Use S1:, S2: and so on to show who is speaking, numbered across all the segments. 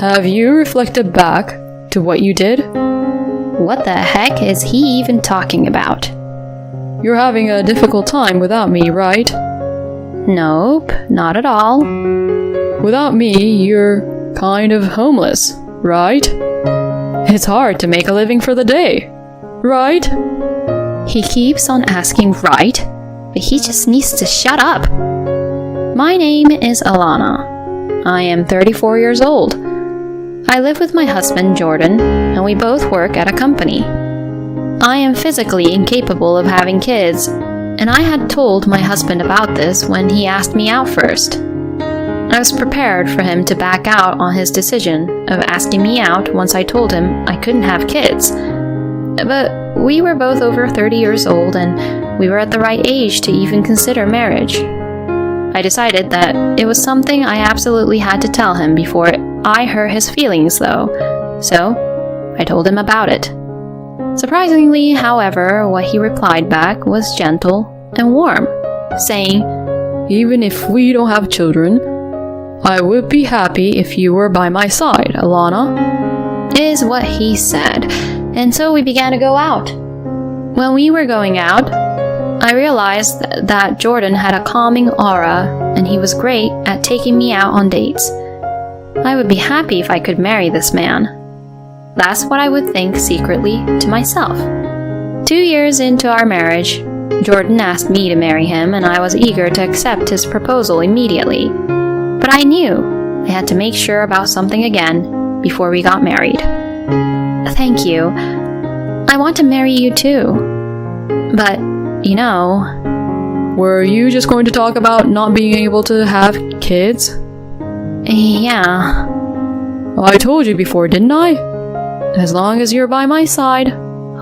S1: Have you reflected back to what you did?
S2: What the heck is he even talking about?
S1: You're having a difficult time without me, right?
S2: Nope, not at all.
S1: Without me, you're kind of homeless, right? It's hard to make a living for the day, right?
S2: He keeps on asking right, but he just needs to shut up. My name is Alana. I am 34 years old. I live with my husband, Jordan, and we both work at a company. I am physically incapable of having kids, and I had told my husband about this when he asked me out first. I was prepared for him to back out on his decision of asking me out once I told him I couldn't have kids. But we were both over 30 years old, and we were at the right age to even consider marriage. I decided that it was something I absolutely had to tell him before I hurt his feelings, though, so I told him about it. Surprisingly, however, what he replied back was gentle and warm, saying,
S1: "Even if we don't have children, I would be happy if you were by my side, Alana,"
S2: is what he said, and so we began to go out. When we were going out, I realized that Jordan had a calming aura, and he was great at taking me out on dates. I would be happy if I could marry this man. That's what I would think secretly to myself. 2 years into our marriage, Jordan asked me to marry him, and I was eager to accept his proposal immediately. But I knew I had to make sure about something again before we got married. Thank you. I want to marry you too. But, you know...
S1: Were you just going to talk about not being able to have kids?
S2: Yeah.
S1: I told you before, didn't I? As long as you're by my side,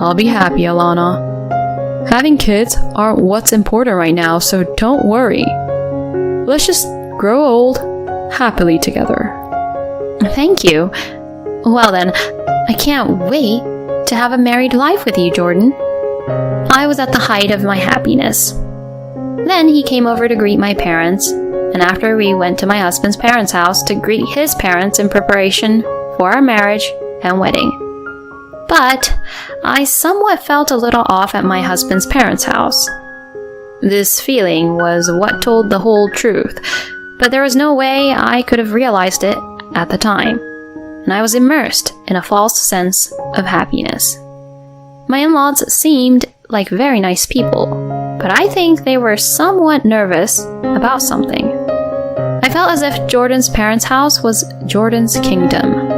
S1: I'll be happy, Alana. Having kids aren't what's important right now, so don't worry. Let's just grow old happily together.
S2: Thank you. Well then, I can't wait to have a married life with you, Jordan. I was at the height of my happiness. Then he came over to greet my parents, and after we went to my husband's parents' house to greet his parents in preparation for our marriage and wedding. But I somewhat felt a little off at my husband's parents' house. This feeling was what told the whole truth, but there was no way I could have realized it at the time, and I was immersed in a false sense of happiness. My in-laws seemed like very nice people, but I think they were somewhat nervous about something. I felt as if Jordan's parents' house was Jordan's kingdom.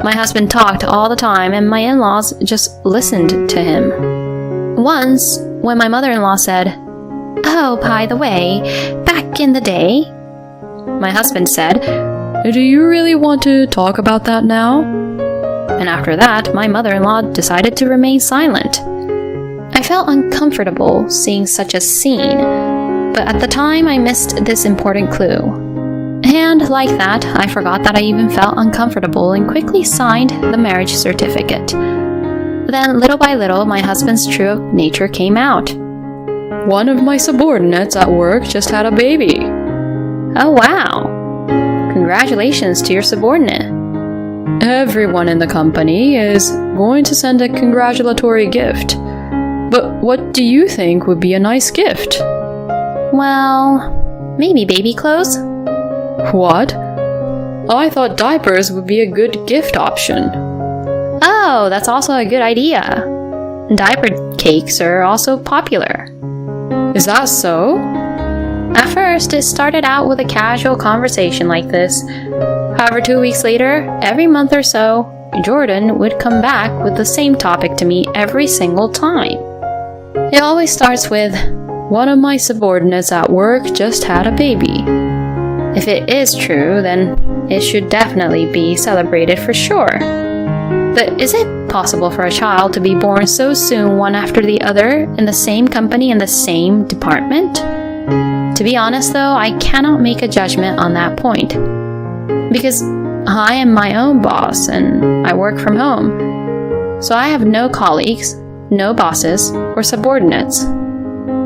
S2: My husband talked all the time, and my in-laws just listened to him. Once, when my mother-in-law said, "Oh, by the way, back in the day," my husband said,
S1: "Do you really want to talk about that now?"
S2: And after that, my mother-in-law decided to remain silent. I felt uncomfortable seeing such a scene, but at the time I missed this important clue. And like that, I forgot that I even felt uncomfortable and quickly signed the marriage certificate. Then, little by little, my husband's true nature came out.
S1: "One of my subordinates at work just had a baby."
S2: Oh wow! Congratulations to your subordinate.
S1: Everyone in the company is going to send a congratulatory gift. But what do you think would be a nice gift?
S2: Well, maybe baby clothes?
S1: What? I thought diapers would be a good gift option.
S2: Oh, that's also a good idea. Diaper cakes are also popular.
S1: Is that so?
S2: At first, it started out with a casual conversation like this. However, 2 weeks later, every month or so, Jordan would come back with the same topic to me every single time. It always starts with,
S1: "One of my subordinates at work just had a baby."
S2: If it is true, then it should definitely be celebrated for sure. But is it possible for a child to be born so soon one after the other in the same company in the same department? To be honest though, I cannot make a judgment on that point. Because I am my own boss and I work from home. So I have no colleagues, no bosses, or subordinates.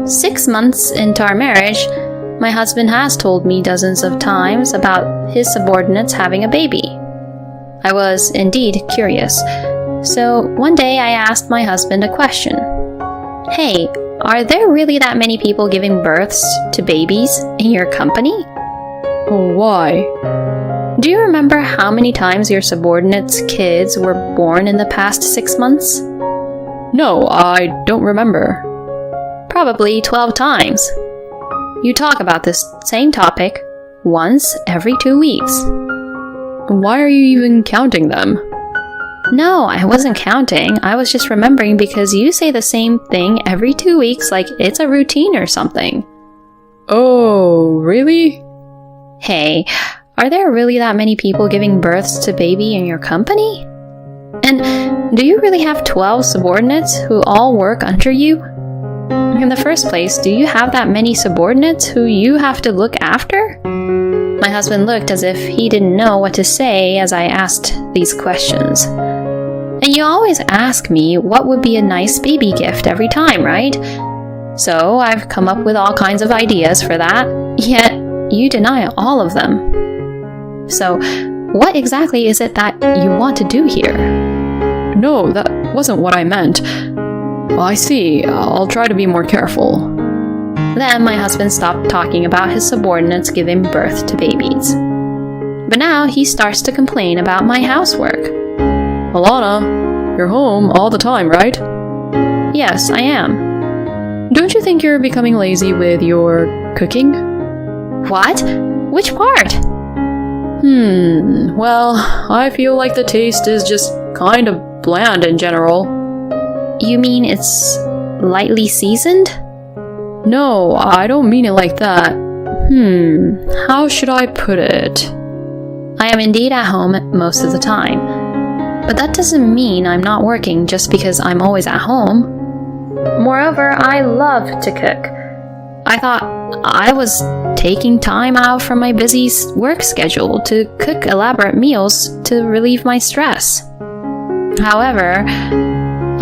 S2: 6 months into our marriage, my husband has told me dozens of times about his subordinates having a baby. I was indeed curious. So one day I asked my husband a question. Hey, are there really that many people giving births to babies in your company?
S1: Why?
S2: Do you remember how many times your subordinates' kids were born in the past 6 months?
S1: No, I don't remember.
S2: Probably 12 times. You talk about this same topic once every 2 weeks.
S1: Why are you even counting them?
S2: No, I wasn't counting. I was just remembering because you say the same thing every 2 weeks like it's a routine or something.
S1: Oh, really?
S2: Hey, are there really that many people giving births to baby in your company? And do you really have 12 subordinates who all work under you? In the first place, do you have that many subordinates who you have to look after? My husband looked as if he didn't know what to say as I asked these questions. And you always ask me what would be a nice baby gift every time, right? So I've come up with all kinds of ideas for that, yet you deny all of them. So what exactly is it that you want to do here?
S1: No, that wasn't what I meant. I see. I'll try to be more careful.
S2: Then my husband stopped talking about his subordinates giving birth to babies. But now he starts to complain about my housework.
S1: Alana, you're home all the time, right?
S2: Yes, I am.
S1: Don't you think you're becoming lazy with your cooking?
S2: What? Which part?
S1: Well, I feel like the taste is just kind of bland in general.
S2: You mean it's lightly seasoned?
S1: No, I don't mean it like that. How should I put it?
S2: I am indeed at home most of the time. But that doesn't mean I'm not working just because I'm always at home. Moreover, I love to cook. I thought I was taking time out from my busy work schedule to cook elaborate meals to relieve my stress. However,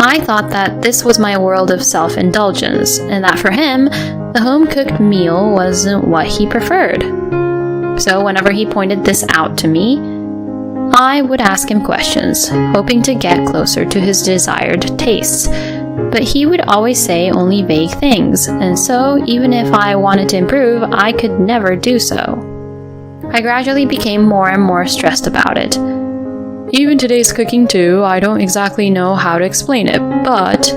S2: I thought that this was my world of self-indulgence, and that for him, the home-cooked meal wasn't what he preferred. So whenever he pointed this out to me, I would ask him questions, hoping to get closer to his desired tastes. But he would always say only vague things, and so even if I wanted to improve, I could never do so. I gradually became more and more stressed about it.
S1: Even today's cooking too, I don't exactly know how to explain it, but...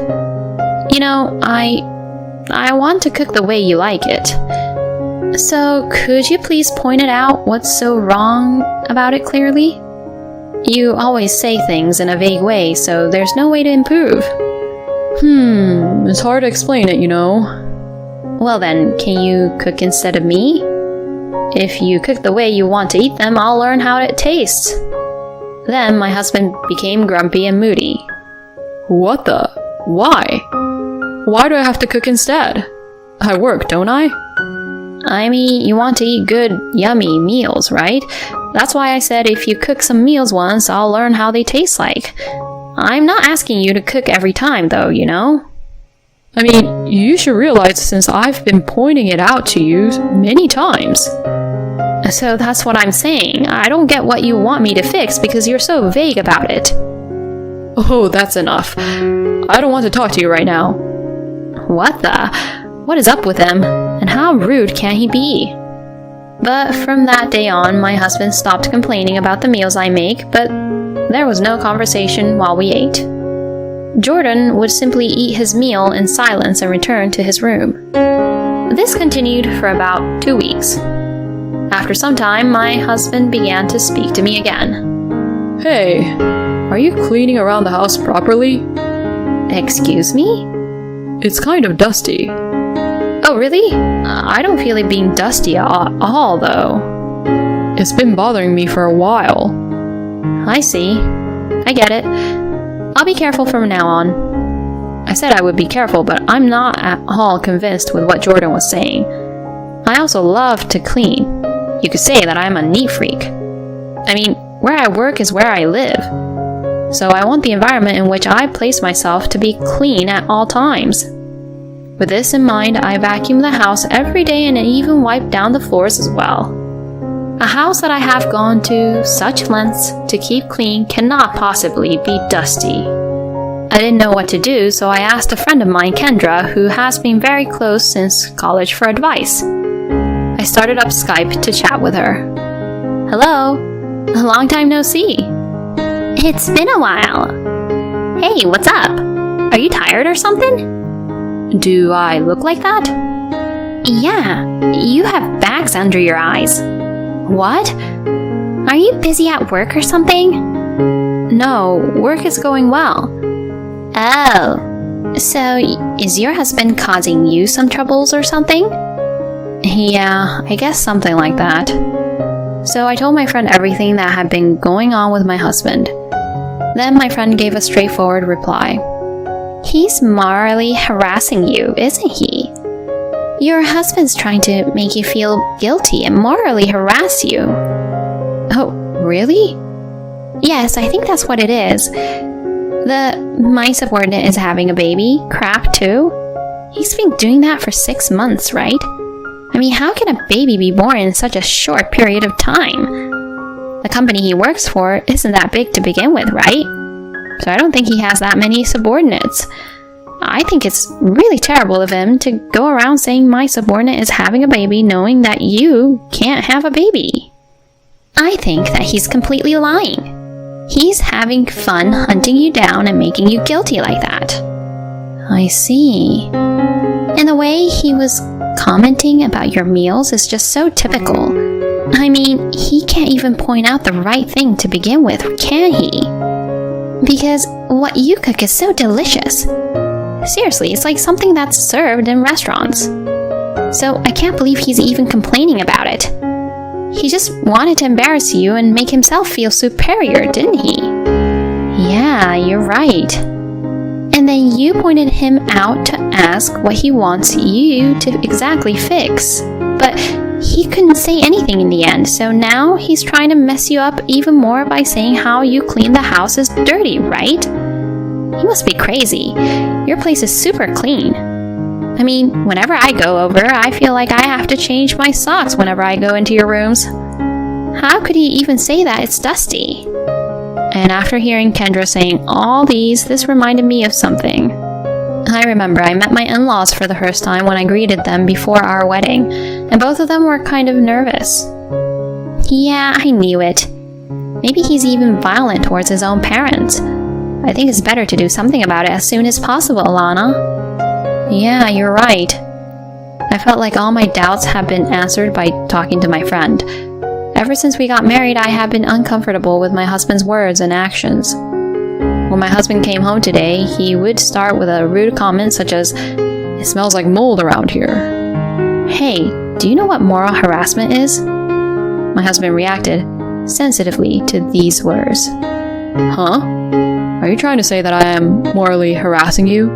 S2: You know, I want to cook the way you like it. So could you please point it out what's so wrong about it clearly? You always say things in a vague way, so there's no way to improve.
S1: It's hard to explain it, you know.
S2: Well then, can you cook instead of me? If you cook the way you want to eat them, I'll learn how it tastes. Then my husband became grumpy and moody.
S1: What the? Why? Why do I have to cook instead? I work, don't I?
S2: I mean, you want to eat good, yummy meals, right? That's why I said if you cook some meals once, I'll learn how they taste like. I'm not asking you to cook every time, though, you know?
S1: I mean, you should realize since I've been pointing it out to you many times.
S2: So that's what I'm saying. I don't get what you want me to fix because you're so vague about it.
S1: Oh, that's enough. I don't want to talk to you right now.
S2: What the? What is up with him? And how rude can he be? But from that day on, my husband stopped complaining about the meals I make, but there was no conversation while we ate. Jordan would simply eat his meal in silence and return to his room. This continued for about 2 weeks. After some time, my husband began to speak to me again.
S1: Hey, are you cleaning around the house properly?
S2: Excuse me?
S1: It's kind of dusty.
S2: Oh, really? I don't feel it being dusty at all, though.
S1: It's been bothering me for a while.
S2: I see. I get it. I'll be careful from now on. I said I would be careful, but I'm not at all convinced with what Jordan was saying. I also love to clean. You could say that I'm a neat freak. I mean, where I work is where I live. So I want the environment in which I place myself to be clean at all times. With this in mind, I vacuum the house every day and even wipe down the floors as well. A house that I have gone to such lengths to keep clean cannot possibly be dusty. I didn't know what to do, so I asked a friend of mine, Kendra, who has been very close since college, for advice. I started up Skype to chat with her. Hello, a long time no see. It's been a while. Hey, what's up? Are you tired or something? Do I look like that? Yeah, you have bags under your eyes. What? Are you busy at work or something? No, work is going well. Oh, so is your husband causing you some troubles or something? Yeah, I guess something like that. So I told my friend everything that had been going on with my husband. Then my friend gave a straightforward reply. He's morally harassing you, isn't he? Your husband's trying to make you feel guilty and morally harass you. Oh, really? Yes, I think that's what it is. My subordinate is having a baby. Crap, too. He's been doing that for 6 months, right? I mean, how can a baby be born in such a short period of time? The company he works for isn't that big to begin with, right? So I don't think he has that many subordinates. I think it's really terrible of him to go around saying my subordinate is having a baby knowing that you can't have a baby. I think that he's completely lying. He's having fun hunting you down and making you guilty like that. I see. And the way he was commenting about your meals is just so typical. I mean, he can't even point out the right thing to begin with, can he? Because what you cook is so delicious. Seriously, it's like something that's served in restaurants. So I can't believe he's even complaining about it. He just wanted to embarrass you and make himself feel superior, didn't he? Yeah, you're right. And then you pointed him out to ask what he wants you to exactly fix. But he couldn't say anything in the end, so now he's trying to mess you up even more by saying how you clean the house is dirty, right? He must be crazy. Your place is super clean. I mean, whenever I go over, I feel like I have to change my socks whenever I go into your rooms. How could he even say that it's dusty? And after hearing Kendra saying all these, this reminded me of something. I remember I met my in-laws for the first time when I greeted them before our wedding, and both of them were kind of nervous. Yeah, I knew it. Maybe he's even violent towards his own parents. I think it's better to do something about it as soon as possible, Alana. Yeah, you're right. I felt like all my doubts have been answered by talking to my friend. Ever since we got married, I have been uncomfortable with my husband's words and actions. When my husband came home today, he would start with a rude comment such as, "It smells like mold around here." Hey, do you know what moral harassment is? My husband reacted sensitively to these words. Huh? Are you trying to say that I am morally harassing you?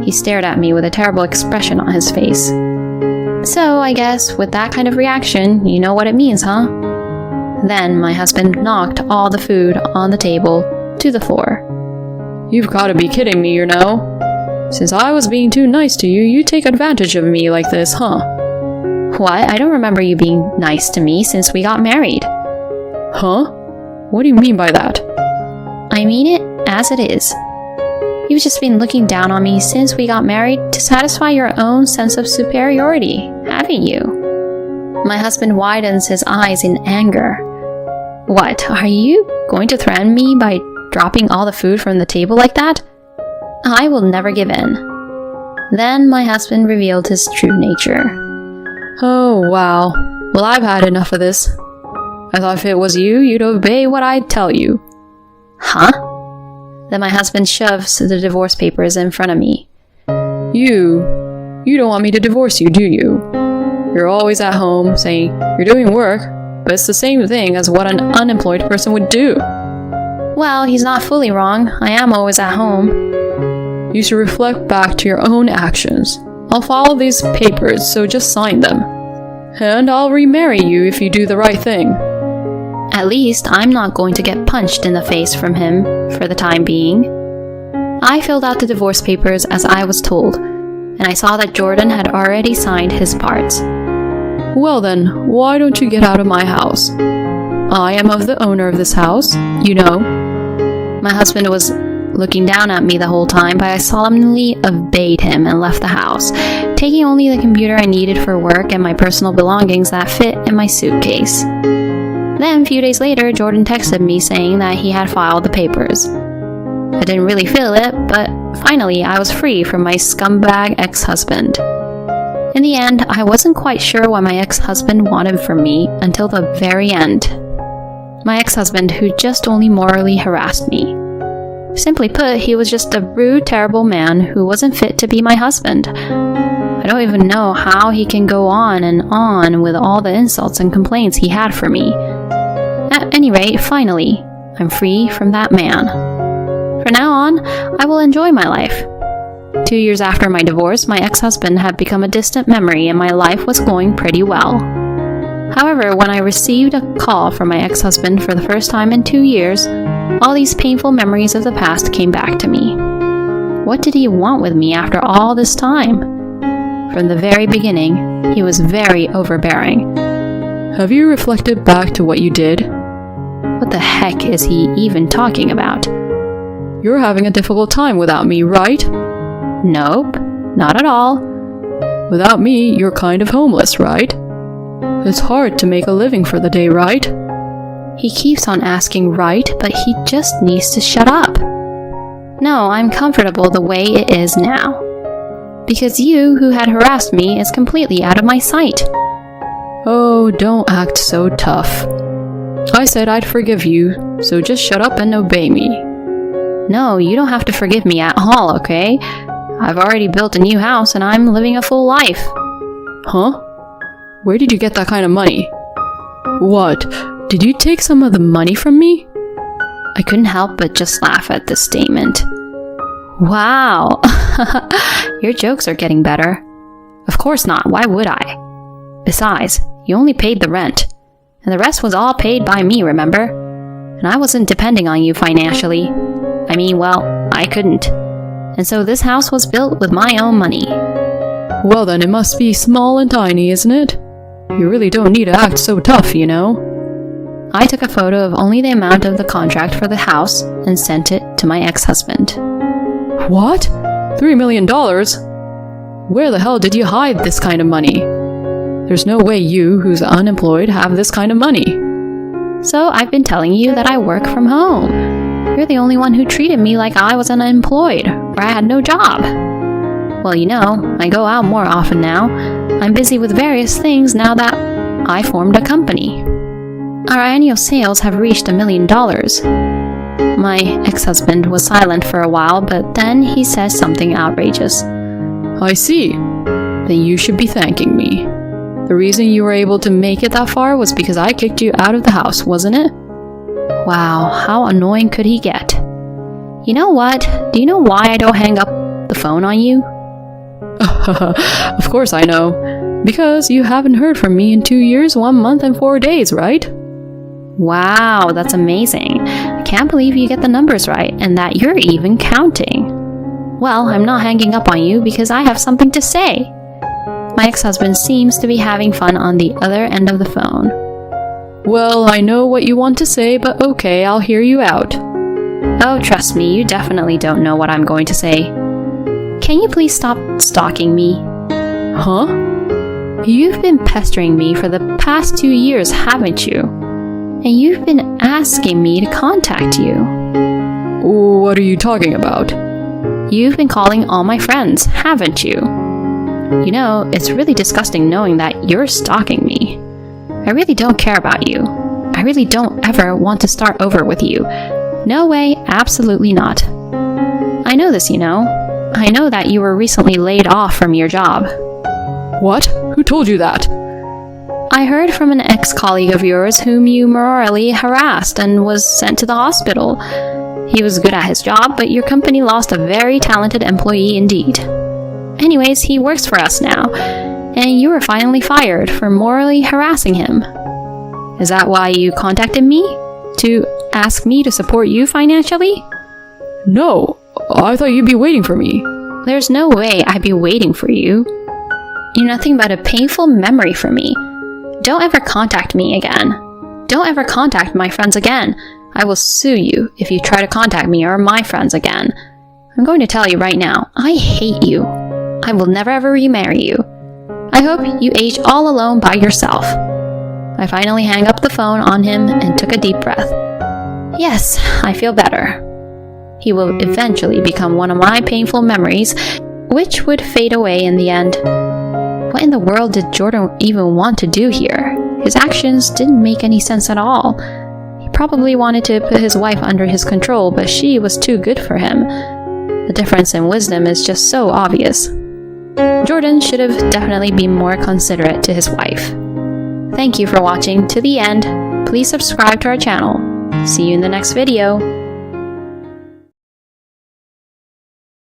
S2: He stared at me with a terrible expression on his face. So, I guess, with that kind of reaction, you know what it means, huh? Then my husband knocked all the food on the table to the floor. You've got to be kidding me, you know. Since I was being too nice to you, you take advantage of me like this, huh? What? I don't remember you being nice to me since we got married. Huh? What do you mean by that? I mean it as it is. You've just been looking down on me since we got married to satisfy your own sense of superiority, haven't you? My husband widens his eyes in anger. What, are you going to threaten me by dropping all the food from the table like that? I will never give in. Then my husband revealed his true nature. Oh, wow. Well, I've had enough of this. I thought if it was you, you'd obey what I tell you. Huh? Then my husband shoves the divorce papers in front of me. You don't want me to divorce you, do you? You're always at home saying you're doing work, but it's the same thing as what an unemployed person would do. Well, he's not fully wrong. I am always at home. You should reflect back to your own actions. I'll follow these papers, so just sign them. And I'll remarry you if you do the right thing. At least I'm not going to get punched in the face from him for the time being. I filled out the divorce papers as I was told, and I saw that Jordan had already signed his parts.
S1: Well then, why don't you get out of my house? I am of the owner of this house, you know.
S2: My husband was looking down at me the whole time, but I solemnly obeyed him and left the house, taking only the computer I needed for work and my personal belongings that fit in my suitcase. Then, a few days later, Jordan texted me saying that he had filed the papers. I didn't really feel it, but finally I was free from my scumbag ex-husband. In the end, I wasn't quite sure what my ex-husband wanted from me until the very end. My ex-husband who just only morally harassed me. Simply put, he was just a rude, terrible man who wasn't fit to be my husband. I don't even know how he can go on and on with all the insults and complaints he had for me. At any rate, finally, I'm free from that man. From now on, I will enjoy my life. 2 years after my divorce, my ex-husband had become a distant memory and my life was going pretty well. However, when I received a call from my ex-husband for the first time in 2 years, all these painful memories of the past came back to me. What did he want with me after all this time? From the very beginning, he was very overbearing.
S1: Have you reflected back to what you did?
S2: What the heck is he even talking about?
S1: You're having a difficult time without me, right?
S2: Nope, not at all.
S1: Without me, you're kind of homeless, right? It's hard to make a living for the day, right?
S2: He keeps on asking right, but he just needs to shut up. No, I'm comfortable the way it is now. Because you, who had harassed me, is completely out of my sight.
S1: Oh, don't act so tough. I said I'd forgive you, so just shut up and obey me.
S2: No, you don't have to forgive me at all, okay? I've already built a new house and I'm living a full life.
S1: Huh? Where did you get that kind of money? What? Did you take some of the money from me?
S2: I couldn't help but just laugh at this statement. Wow, your jokes are getting better. Of course not, why would I? Besides, you only paid the rent, and the rest was all paid by me, remember? And I wasn't depending on you financially. I mean, well, I couldn't. And so this house was built with my own money.
S1: Well then, it must be small and tiny, isn't it? You really don't need to act so tough, you know?
S2: I took a photo of only the amount of the contract for the house and sent it to my ex-husband.
S1: What? $3 million? Where the hell did you hide this kind of money? There's no way you, who's unemployed, have this kind of money.
S2: So I've been telling you that I work from home. You're the only one who treated me like I was unemployed, or I had no job. Well, you know, I go out more often now. I'm busy with various things now that I formed a company. Our annual sales have reached $1 million. My ex-husband was silent for a while, but then he says something outrageous.
S1: I see. Then you should be thanking me. The reason you were able to make it that far was because I kicked you out of the house, wasn't it?
S2: Wow, how annoying could he get? You know what? Do you know why I don't hang up the phone on you?
S1: Of course I know. Because you haven't heard from me in 2 years, 1 month, and 4 days, right?
S2: Wow, that's amazing. I can't believe you get the numbers right and that you're even counting. Well, I'm not hanging up on you because I have something to say. My ex-husband seems to be having fun on the other end of the phone.
S1: Well, I know what you want to say, but okay, I'll hear you out.
S2: Oh, trust me, you definitely don't know what I'm going to say. Can you please stop stalking me?
S1: Huh?
S2: You've been pestering me for the past 2 years, haven't you? And you've been asking me to contact you.
S1: What are you talking about?
S2: You've been calling all my friends, haven't you? You know, it's really disgusting knowing that you're stalking me. I really don't care about you. I really don't ever want to start over with you. No way, absolutely not. I know this, you know. I know that you were recently laid off from your job.
S1: What? Who told you that?
S2: I heard from an ex-colleague of yours whom you morally harassed and was sent to the hospital. He was good at his job, but your company lost a very talented employee indeed. Anyways, he works for us now, and you were finally fired for morally harassing him. Is that why you contacted me? To ask me to support you financially?
S1: No, I thought you'd be waiting for me.
S2: There's no way I'd be waiting for you. You're nothing but a painful memory for me. Don't ever contact me again. Don't ever contact my friends again. I will sue you if you try to contact me or my friends again. I'm going to tell you right now, I hate you. I will never ever remarry you. I hope you age all alone by yourself. I finally hung up the phone on him and took a deep breath. Yes, I feel better. He will eventually become one of my painful memories, which would fade away in the end. What in the world did Jordan even want to do here? His actions didn't make any sense at all. He probably wanted to put his wife under his control, but she was too good for him. The difference in wisdom is just so obvious. Jordan should have definitely been more considerate to his wife. Thank you for watching to the end. Please subscribe to our channel. See you in the next video.